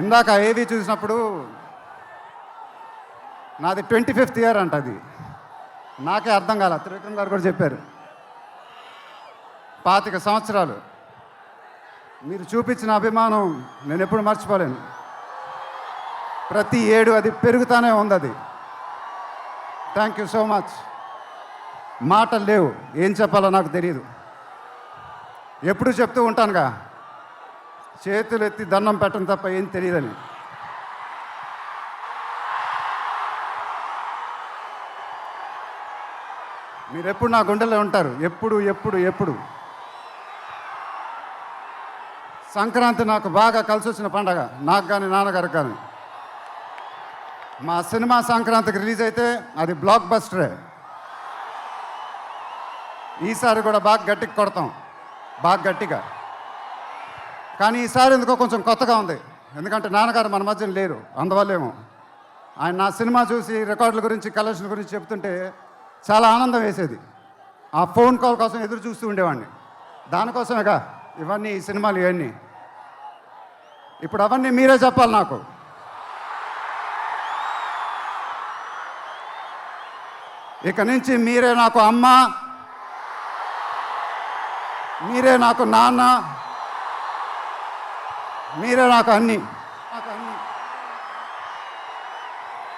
ఇందాక ఏవి చూసినప్పుడు నాది 25th ఇయర్ అంట. అది నాకే అర్థం కాల. త్రివిక్రమ్ గారు కూడా చెప్పారు 25 సంవత్సరాలు. మీరు చూపించిన అభిమానం నేను ఎప్పుడు మర్చిపోలేను. ప్రతి ఏడు అది పెరుగుతానే ఉంది. అది థ్యాంక్ యూ సో మచ్. మాటలు లేవు, ఏం చెప్పాలో నాకు తెలియదు. ఎప్పుడు చెప్తూ ఉంటానుగా, చేతులు ఎత్తి దండం పెట్టడం తప్ప ఏం తెలియదని. మీరు ఎప్పుడు నా గుండెలో ఉంటారు, ఎప్పుడు ఎప్పుడు ఎప్పుడు. సంక్రాంతి నాకు బాగా కలిసి వచ్చిన పండగ, నాకు కానీ నాన్నగారికి కానీ. మా సినిమా సంక్రాంతికి రిలీజ్ అయితే అది బ్లాక్ బస్టరే. ఈసారి కూడా బాగా గట్టిగా కొడతాం, బాగా గట్టిగా. కానీ ఈసారి ఎందుకో కొంచెం కొత్తగా ఉంది, ఎందుకంటే నాన్నగారు మన మధ్యన లేరు, అందువల్లేమో. ఆయన నా సినిమా చూసి రికార్డుల గురించి కలెక్షన్ గురించి చెప్తుంటే చాలా ఆనందం వేసేది. ఆ ఫోన్ కాల్ కోసం ఎదురు చూస్తూ ఉండేవాడిని. దానికోసమేగా ఇవన్నీ, ఈ సినిమాలు ఇవన్నీ. ఇప్పుడు అవన్నీ మీరే చెప్పాలి నాకు. ఇక నుంచి మీరే నాకు అమ్మ, మీరే నాకు నాన్న, మీరే నాకు అన్నీ.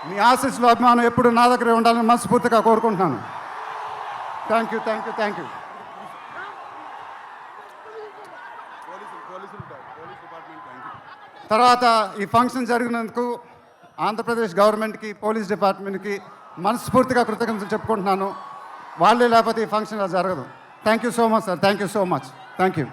మీ ఆశీస్సులు, అభిమానం ఎప్పుడు నా దగ్గరే ఉండాలని మనస్ఫూర్తిగా కోరుకుంటున్నాను. Thank you, thank you, thank you. తర్వాత ఈ ఫంక్షన్ జరిగినందుకు ఆంధ్రప్రదేశ్ గవర్నమెంట్కి, పోలీస్ డిపార్ట్మెంట్కి మనస్ఫూర్తిగా కృతజ్ఞతలు చెప్పుకుంటున్నాను. వాళ్ళే లేకపోతే ఈ ఫంక్షన్ జరగదు. Thank you so much sir, thank you so much, thank you.